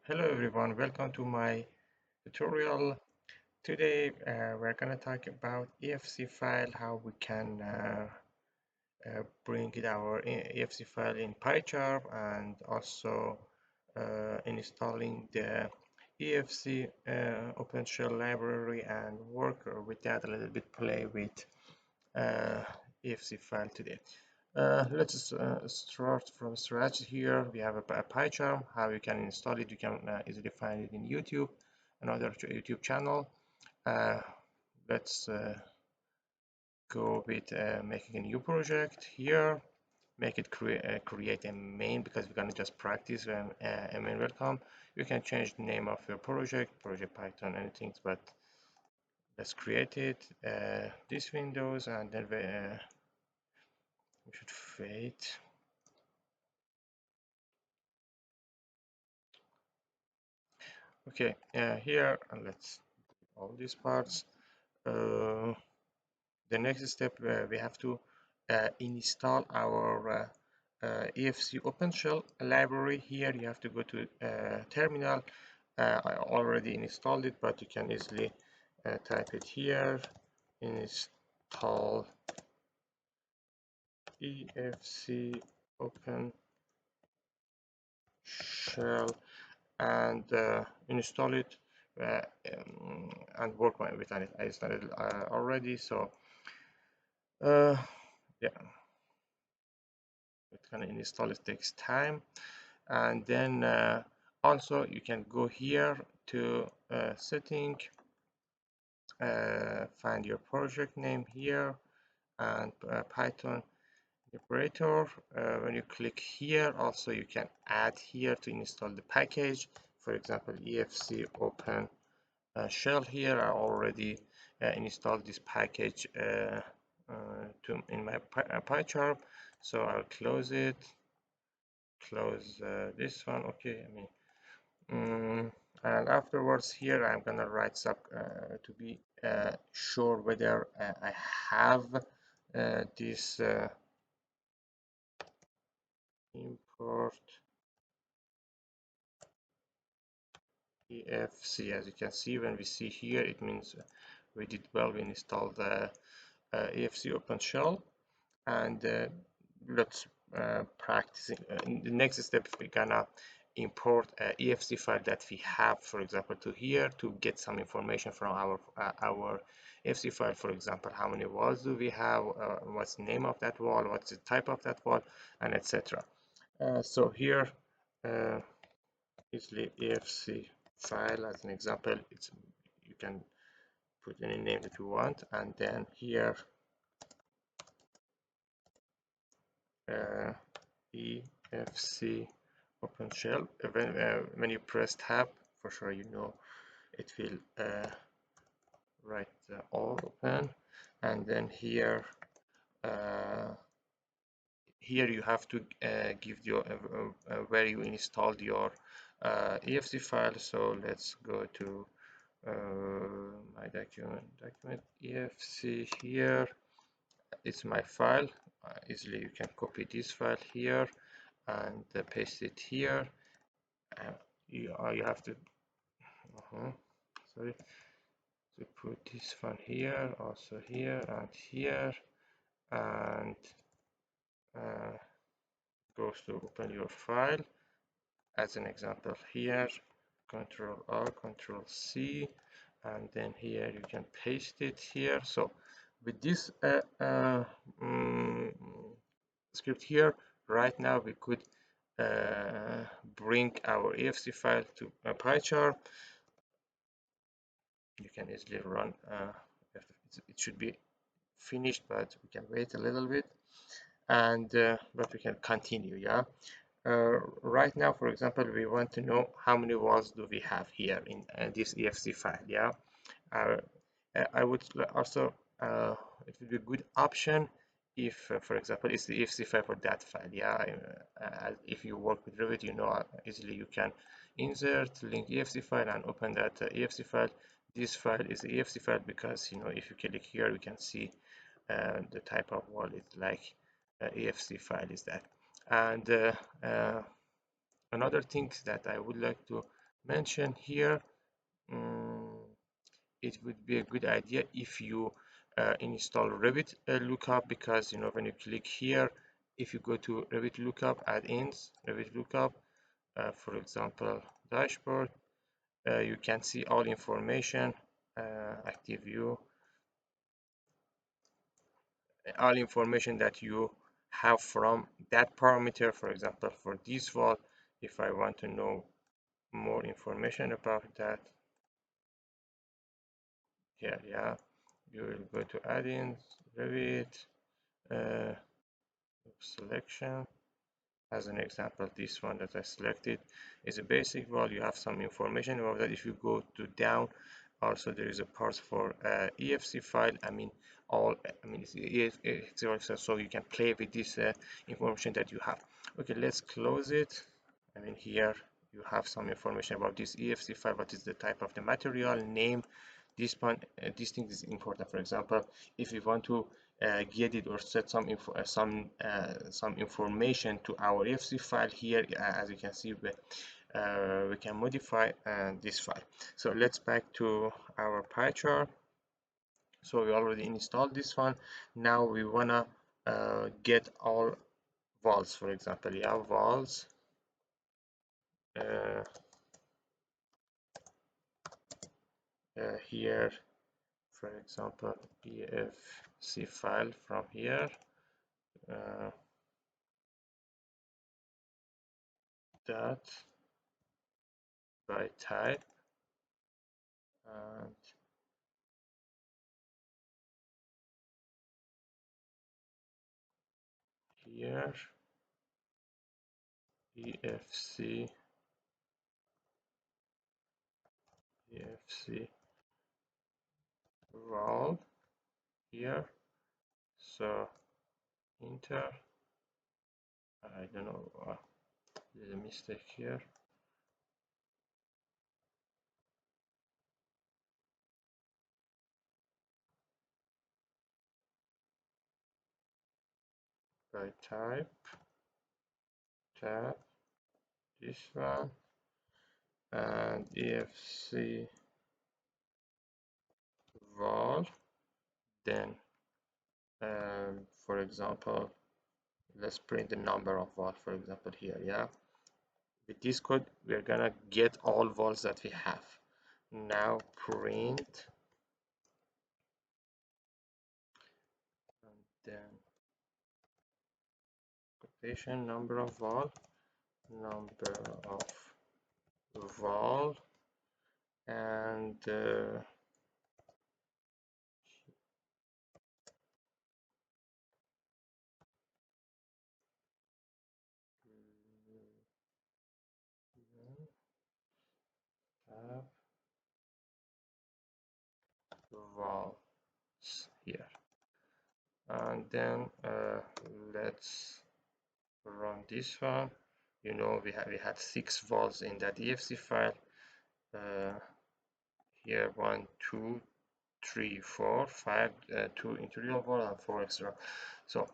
Hello everyone, welcome to my tutorial. Today we're going to talk about EFC file, how we can bring it our EFC file in PyCharm, and also installing the EFC OpenShell library and work with that a little bit, play with uh, EFC file today. Let's start from scratch here. We have a PyCharm. How you can install it, you can easily find it in YouTube, another YouTube channel. Uh, let's go with making a new project here. Make it create a main, because we're gonna just practice when a main will come. You can change the name of your project Python, anything, but let's create it. This Windows, and then we should wait. Okay, here let's all these parts. Uh, the next step, we have to install our EFC OpenShell library. Here you have to go to terminal. I already installed it, but you can easily type it here. Install EFC OpenShell and install it uh, and work with it. I started already, so yeah, it can install. It takes time, and then also you can go here to setting, find your project name here, and Python operator. When you click here, also you can add here to install the package. For example, EFC open shell. Here I already installed this package in my PyCharm, so I'll close it, close this one. Okay, and afterwards here I'm gonna write sub to be sure whether I have this import EFC. As you can see, when we see here, it means we did well. We installed the EFC OpenShell, and let's practice. In the next step, we're gonna import a EFC file that we have, for example, to here, to get some information from our EFC file. For example, how many walls do we have, what's the name of that wall, what's the type of that wall, and etc. So here is the EFC file as an example. You can put any name that you want, and then here EFC OpenShell. When you press tab, for sure you know it will write all open, and then here here you have to give your where you installed your EFC file. So let's go to my document EFC. Here it's my file. Easily you can copy this file here and paste it here. You have to sorry, to put this one here, also here and here, and goes to open your file. As an example here, Control R, Control C, and then here you can paste it here. So with this script here, right now we could bring our EFC file to a PyCharm. You can easily run. It should be finished, but we can wait a little bit, and but we can continue. Yeah. Right now, for example, we want to know how many walls do we have here in this EFC file. Yeah. Uh, I would also it would be a good option if, for example, it's the EFC file for that file. Yeah, if you work with Revit, you know easily you can insert link EFC file and open that EFC file. This file is the EFC file because, you know, if you click here, you can see the type of wall it's like. EFC file is that. And another thing that I would like to mention here, mm, it would be a good idea if you install Revit lookup, because when you click here, if you go to Revit lookup add-ins, Revit lookup, for example dashboard, you can see all information, active view, all information that you have from that parameter. For example, for this wall, if I want to know more information about that, here, yeah, you will go to add-ins, Revit, uh, selection. As an example, this one that I selected is a basic wall. You have some information about that. If you go to down, also there is a part for EFC file. It's also, so you can play with this information that you have. Okay, let's close it. Here you have some information about this EFC file. What is the type of the material, name. This thing is important. For example, if we want to get it or set some information to our EFC file here, as you can see, we can modify this file. So let's back to our pie chart. So we already installed this one. Now we wanna get all walls. For example, yeah, walls. Uh, Here, for example, EFC file from here, uh, that by type, and here EFC EFC wall here. So enter. I don't know, there's a mistake here. By type, tab, this one, and EFC wall. Then, for example, let's print the number of wall, for example, here, yeah. With this code, we're gonna get all walls that we have. Now print, and then quotation, number of wall, and tab walls here, and then let's run this one. We had 6 walls in that EFC file. Here 1, 2, 3, 4, 5, 2 interior wall and 4 extra. So